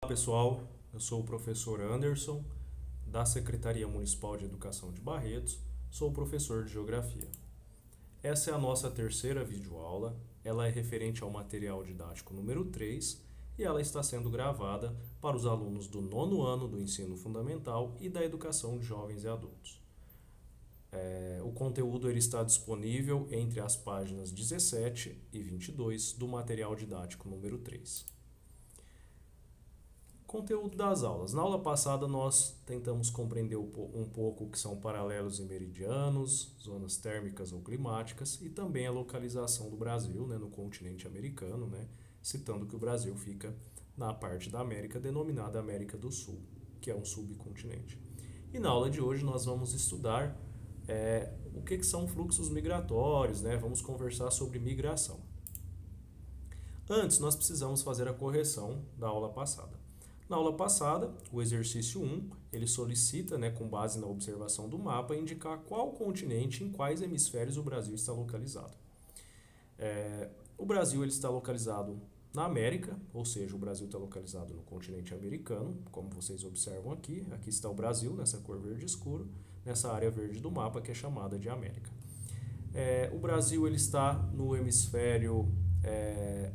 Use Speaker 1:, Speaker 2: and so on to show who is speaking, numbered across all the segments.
Speaker 1: pessoal, eu sou o professor Anderson, da Secretaria Municipal de Educação de Barretos, sou professor de Geografia. Essa é a nossa terceira videoaula, ela é referente ao material didático número 3 e ela está sendo gravada para os alunos do nono ano do ensino fundamental e da educação de jovens e adultos. O conteúdo ele está disponível entre as páginas 17 e 22 do material didático número 3. Conteúdo das aulas. Na aula passada nós tentamos compreender um pouco o que são paralelos e meridianos, zonas térmicas ou climáticas e também a localização do Brasil, no continente americano, citando que o Brasil fica na parte da América denominada América do Sul, que é um subcontinente. E na aula de hoje nós vamos estudar o que são fluxos migratórios, vamos conversar sobre migração. Antes nós precisamos fazer a correção da aula passada. Na aula passada, o exercício 1, ele solicita, com base na observação do mapa, indicar qual continente, em quais hemisférios o Brasil está localizado. O Brasil ele está localizado na América, ou seja, o Brasil está localizado no continente americano, como vocês observam aqui. Aqui está o Brasil, nessa cor verde escuro, nessa área verde do mapa, que é chamada de América. O Brasil ele está no hemisfério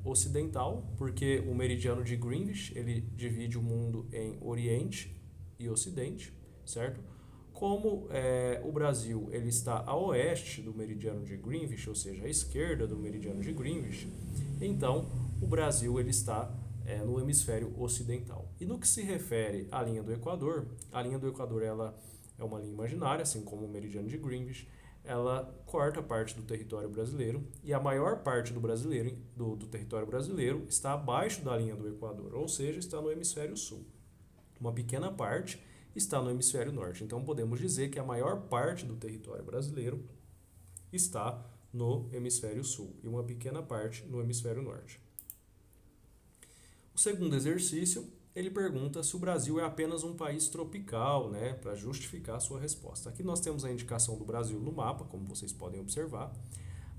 Speaker 1: ocidental, porque o meridiano de Greenwich ele divide o mundo em Oriente e Ocidente, certo? Como o Brasil ele está a oeste do meridiano de Greenwich, ou seja, à esquerda do meridiano de Greenwich, então o Brasil ele está no hemisfério ocidental. E no que se refere à linha do Equador, a linha do Equador ela é uma linha imaginária, assim como o meridiano de Greenwich. Ela corta parte do território brasileiro e a maior parte do território brasileiro está abaixo da linha do Equador, ou seja, está no hemisfério sul. Uma pequena parte está no hemisfério norte. Então podemos dizer que a maior parte do território brasileiro está no hemisfério sul e uma pequena parte no hemisfério norte. O segundo exercício, ele pergunta se o Brasil é apenas um país tropical, para justificar a sua resposta. Aqui nós temos a indicação do Brasil no mapa, como vocês podem observar.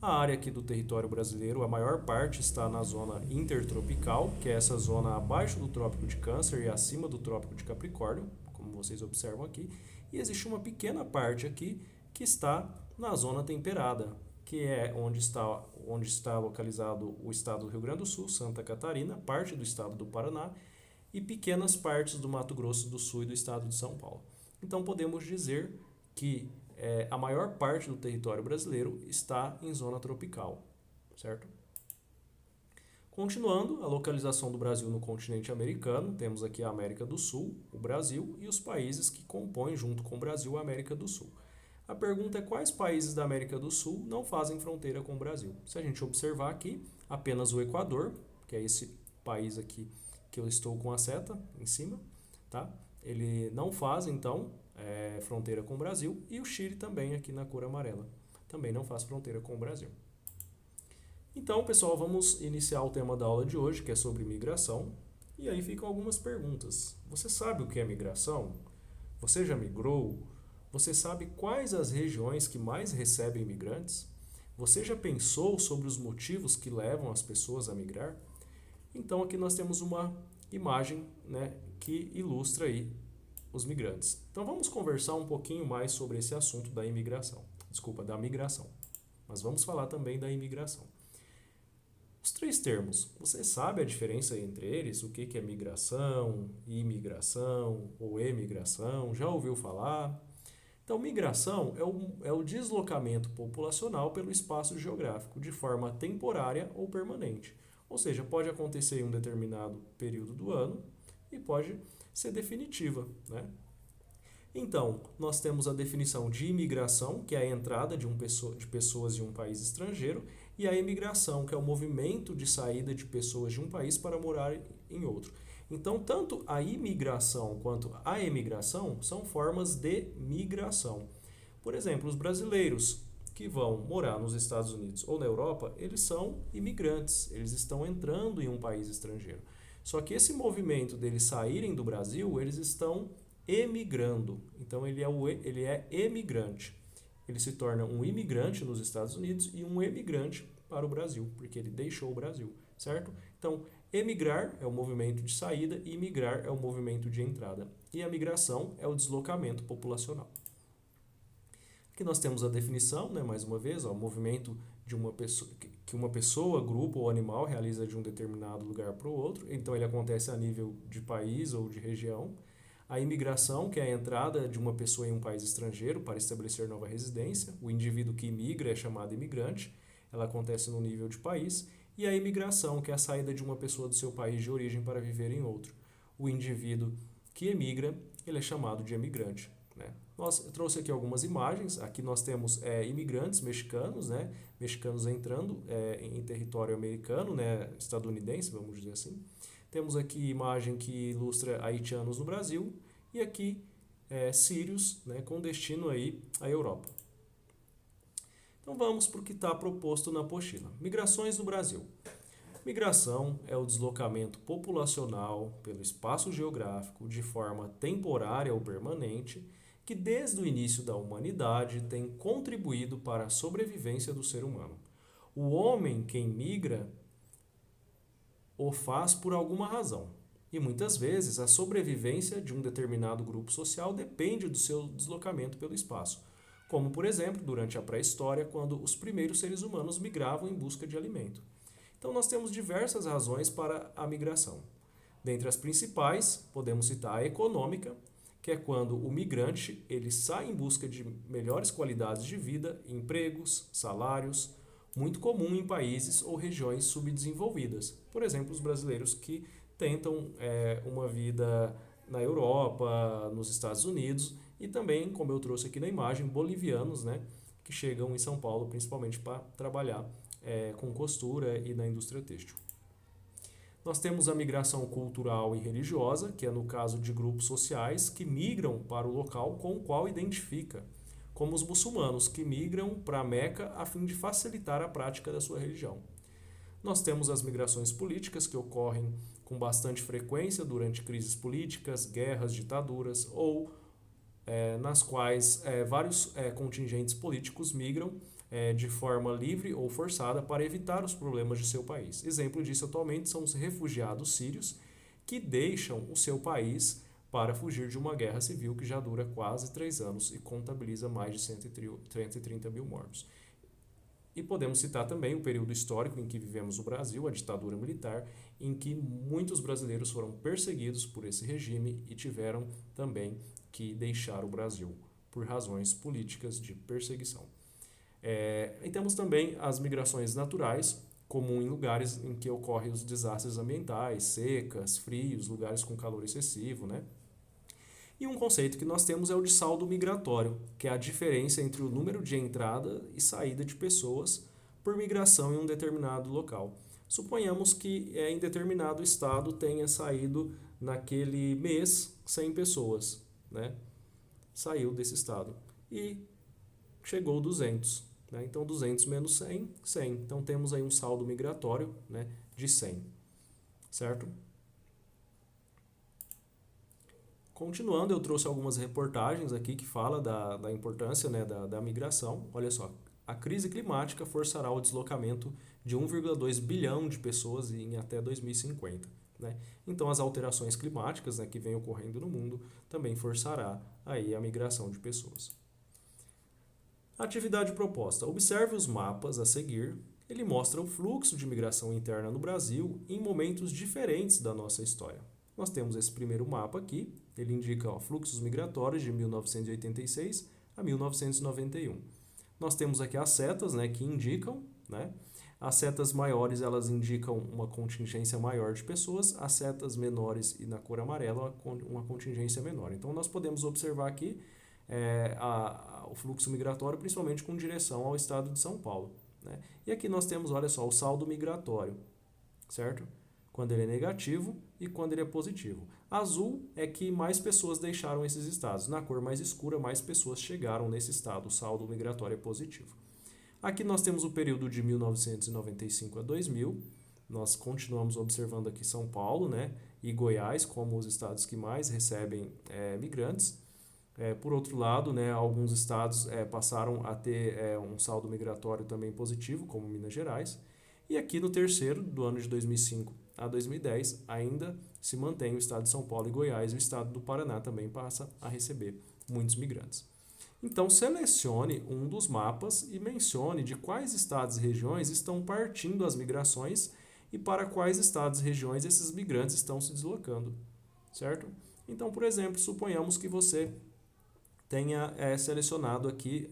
Speaker 1: A área aqui do território brasileiro, a maior parte está na zona intertropical, que é essa zona abaixo do Trópico de Câncer e acima do Trópico de Capricórnio, como vocês observam aqui. E existe uma pequena parte aqui que está na zona temperada, que é onde está localizado o estado do Rio Grande do Sul, Santa Catarina, parte do estado do Paraná, e pequenas partes do Mato Grosso do Sul e do estado de São Paulo. Então podemos dizer que a maior parte do território brasileiro está em zona tropical, certo? Continuando, a localização do Brasil no continente americano, temos aqui a América do Sul, o Brasil e os países que compõem junto com o Brasil a América do Sul. A pergunta é quais países da América do Sul não fazem fronteira com o Brasil. Se a gente observar aqui, apenas o Equador, que é esse país aqui que eu estou com a seta em cima, tá? Ele não faz, então, fronteira com o Brasil, e o Chile também, aqui na cor amarela, também não faz fronteira com o Brasil. Então, pessoal, vamos iniciar o tema da aula de hoje, que é sobre migração, e aí ficam algumas perguntas. Você sabe o que é migração? Você já migrou? Você sabe quais as regiões que mais recebem imigrantes? Você já pensou sobre os motivos que levam as pessoas a migrar? Então aqui nós temos uma imagem que ilustra aí os migrantes. Então vamos conversar um pouquinho mais sobre esse assunto da da migração. Mas vamos falar também da imigração. Os três termos, você sabe a diferença entre eles? O que é migração, imigração ou emigração? Já ouviu falar? Então, migração é o deslocamento populacional pelo espaço geográfico, de forma temporária ou permanente. Ou seja, pode acontecer em um determinado período do ano e pode ser definitiva, Então, nós temos a definição de imigração, que é a entrada de pessoas em um país estrangeiro, e a emigração, que é o movimento de saída de pessoas de um país para morar em outro. Então, tanto a imigração quanto a emigração são formas de migração. Por exemplo, os brasileiros que vão morar nos Estados Unidos ou na Europa, eles são imigrantes, eles estão entrando em um país estrangeiro. Só que esse movimento deles saírem do Brasil, eles estão emigrando. Então ele é emigrante. Ele se torna um imigrante nos Estados Unidos e um emigrante para o Brasil, porque ele deixou o Brasil, certo? Então, Emigrar é o movimento de saída e migrar é o movimento de entrada. E a migração é o deslocamento populacional. Aqui nós temos a definição, né, mais uma vez, ó, o movimento de uma pessoa, que uma pessoa, grupo ou animal realiza de um determinado lugar para o outro. Então ele acontece a nível de país ou de região. A imigração, que é a entrada de uma pessoa em um país estrangeiro para estabelecer nova residência. O indivíduo que imigra é chamado imigrante. Ela acontece no nível de país. E a imigração, que é a saída de uma pessoa do seu país de origem para viver em outro. O indivíduo que emigra, ele é chamado de emigrante, né? Eu trouxe aqui algumas imagens. Aqui nós temos imigrantes mexicanos, né? Mexicanos entrando em território americano, né? Estadunidense, vamos dizer assim. Temos aqui imagem que ilustra haitianos no Brasil e aqui sírios, né? Com destino aí à Europa. Então vamos para o que está proposto na apostila. Migrações no Brasil. Migração é o deslocamento populacional pelo espaço geográfico de forma temporária ou permanente que desde o início da humanidade tem contribuído para a sobrevivência do ser humano. O homem, quem migra, o faz por alguma razão. E muitas vezes a sobrevivência de um determinado grupo social depende do seu deslocamento pelo espaço, como por exemplo durante a pré-história, quando os primeiros seres humanos migravam em busca de alimento. Então nós temos diversas razões para a migração. Dentre as principais, podemos citar a econômica, que é quando o migrante ele sai em busca de melhores qualidades de vida, empregos, salários, muito comum em países ou regiões subdesenvolvidas. Por exemplo, os brasileiros que tentam uma vida na Europa, nos Estados Unidos e também, como eu trouxe aqui na imagem, bolivianos, né, que chegam em São Paulo principalmente para trabalhar com costura e na indústria têxtil. Nós temos a migração cultural e religiosa, que é no caso de grupos sociais que migram para o local com o qual identifica, como os muçulmanos que migram para Meca a fim de facilitar a prática da sua religião. Nós temos as migrações políticas que ocorrem com bastante frequência durante crises políticas, guerras, ditaduras ou nas quais vários contingentes políticos migram de forma livre ou forçada para evitar os problemas de seu país. Exemplo disso atualmente são os refugiados sírios que deixam o seu país para fugir de uma guerra civil que já dura quase 3 anos e contabiliza mais de 130 mil mortos. E podemos citar também o período histórico em que vivemos no Brasil, a ditadura militar, em que muitos brasileiros foram perseguidos por esse regime e tiveram também que deixar o Brasil por razões políticas de perseguição. E temos também as migrações naturais, comum em lugares em que ocorrem os desastres ambientais, secas, frios, lugares com calor excessivo, né? E um conceito que nós temos é o de saldo migratório, que é a diferença entre o número de entrada e saída de pessoas por migração em um determinado local. Suponhamos que em determinado estado tenha saído naquele mês 100 pessoas, né? Saiu desse estado e chegou 200. Né? Então 200 menos 100, 100. Então temos aí um saldo migratório, né, de 100, certo? Continuando, eu trouxe algumas reportagens aqui que falam da importância, né, da migração. Olha só, a crise climática forçará o deslocamento de 1,2 bilhão de pessoas em até 2050. Né? Então, as alterações climáticas, né, que vêm ocorrendo no mundo também forçará aí a migração de pessoas. Atividade proposta. Observe os mapas a seguir. Ele mostra o fluxo de migração interna no Brasil em momentos diferentes da nossa história. Nós temos esse primeiro mapa aqui, ele indica fluxos migratórios de 1986 a 1991. Nós temos aqui as setas, né, que indicam, né? As setas maiores elas indicam uma contingência maior de pessoas, as setas menores e na cor amarela uma contingência menor. Então nós podemos observar aqui o fluxo migratório principalmente com direção ao estado de São Paulo. Né? E aqui nós temos, olha só, o saldo migratório, certo? Quando ele é negativo e quando ele é positivo. Azul é que mais pessoas deixaram esses estados. Na cor mais escura, mais pessoas chegaram nesse estado. O saldo migratório é positivo. Aqui nós temos o período de 1995 a 2000. Nós continuamos observando aqui São Paulo, né, e Goiás como os estados que mais recebem migrantes. Por outro lado, né, alguns estados passaram a ter um saldo migratório também positivo, como Minas Gerais. E aqui no terceiro, do ano de 2005 a 2010 ainda se mantém o estado de São Paulo e Goiás, e o estado do Paraná também passa a receber muitos migrantes. Então, selecione um dos mapas e mencione de quais estados e regiões estão partindo as migrações e para quais estados e regiões esses migrantes estão se deslocando, certo? Então, por exemplo, suponhamos que você tenha selecionado aqui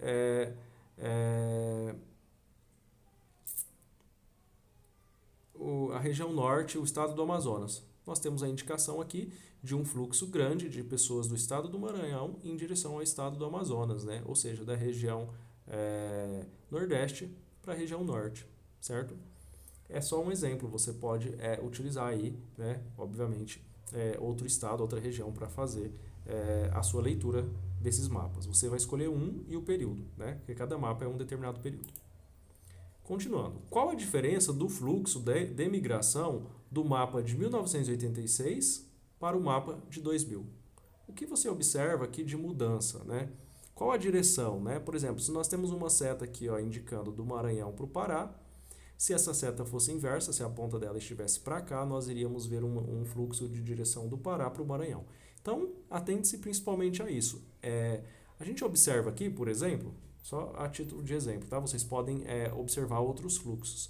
Speaker 1: a região norte, o estado do Amazonas. Nós temos a indicação aqui de um fluxo grande de pessoas do estado do Maranhão em direção ao estado do Amazonas, né? Ou seja, da região nordeste para a região norte, certo? É só um exemplo, você pode utilizar aí, né, obviamente, outro estado, outra região para fazer a sua leitura desses mapas. Você vai escolher um e o período, né? Porque cada mapa é um determinado período. Continuando, qual a diferença do fluxo de migração do mapa de 1986 para o mapa de 2000? O que você observa aqui de mudança, né? Qual a direção, né? Por exemplo, se nós temos uma seta aqui, ó, indicando do Maranhão para o Pará, se essa seta fosse inversa, se a ponta dela estivesse para cá, nós iríamos ver um fluxo de direção do Pará para o Maranhão. Então, atente-se principalmente a isso. A gente observa aqui, por exemplo, só a título de exemplo, tá? Vocês podem observar outros fluxos.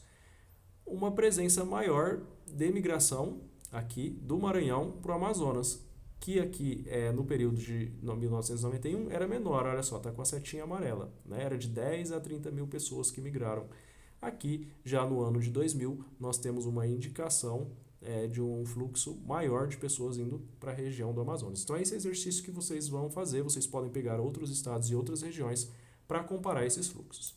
Speaker 1: Uma presença maior de migração aqui do Maranhão para o Amazonas, que aqui no período de 1991 era menor, olha só, está com a setinha amarela, né? Era de 10 a 30 mil pessoas que migraram. Aqui, já no ano de 2000, nós temos uma indicação de um fluxo maior de pessoas indo para a região do Amazonas. Então, é esse exercício que vocês vão fazer. Vocês podem pegar outros estados e outras regiões para comparar esses fluxos.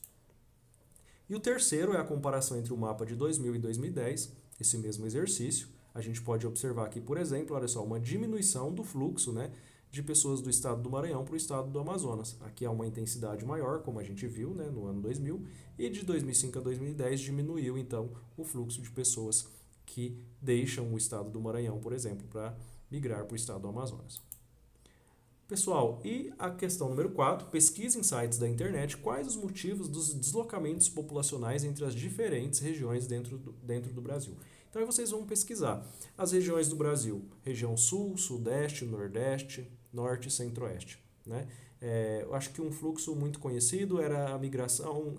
Speaker 1: E o terceiro é a comparação entre o mapa de 2000 e 2010, esse mesmo exercício. A gente pode observar aqui, por exemplo, olha só, uma diminuição do fluxo, né, de pessoas do estado do Maranhão para o estado do Amazonas. Aqui há uma intensidade maior, como a gente viu, né, no ano 2000, e de 2005 a 2010 diminuiu então o fluxo de pessoas que deixam o estado do Maranhão, por exemplo, para migrar para o estado do Amazonas. Pessoal, e a questão número 4, pesquise em sites da internet quais os motivos dos deslocamentos populacionais entre as diferentes regiões dentro do Brasil. Então aí vocês vão pesquisar as regiões do Brasil, região sul, sudeste, nordeste, norte e centro-oeste, né? Eu acho que um fluxo muito conhecido era a migração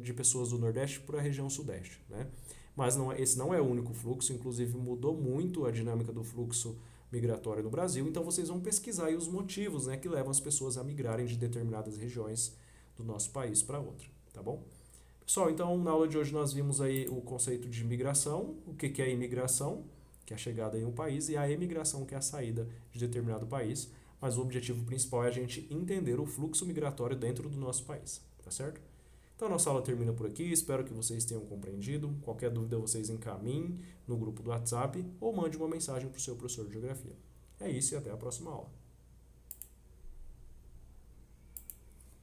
Speaker 1: de pessoas do nordeste para a região sudeste, né? Mas esse não é o único fluxo, inclusive mudou muito a dinâmica do fluxo migratório no Brasil, então vocês vão pesquisar aí os motivos, né, que levam as pessoas a migrarem de determinadas regiões do nosso país para outra, tá bom? Pessoal, então na aula de hoje nós vimos aí o conceito de migração, o que é a imigração, que é a chegada em um país, e a emigração, que é a saída de determinado país, mas o objetivo principal é a gente entender o fluxo migratório dentro do nosso país, tá certo? Então, a nossa aula termina por aqui, espero que vocês tenham compreendido. Qualquer dúvida, vocês encaminhem no grupo do WhatsApp ou mande uma mensagem para o seu professor de Geografia. É isso e até a próxima aula.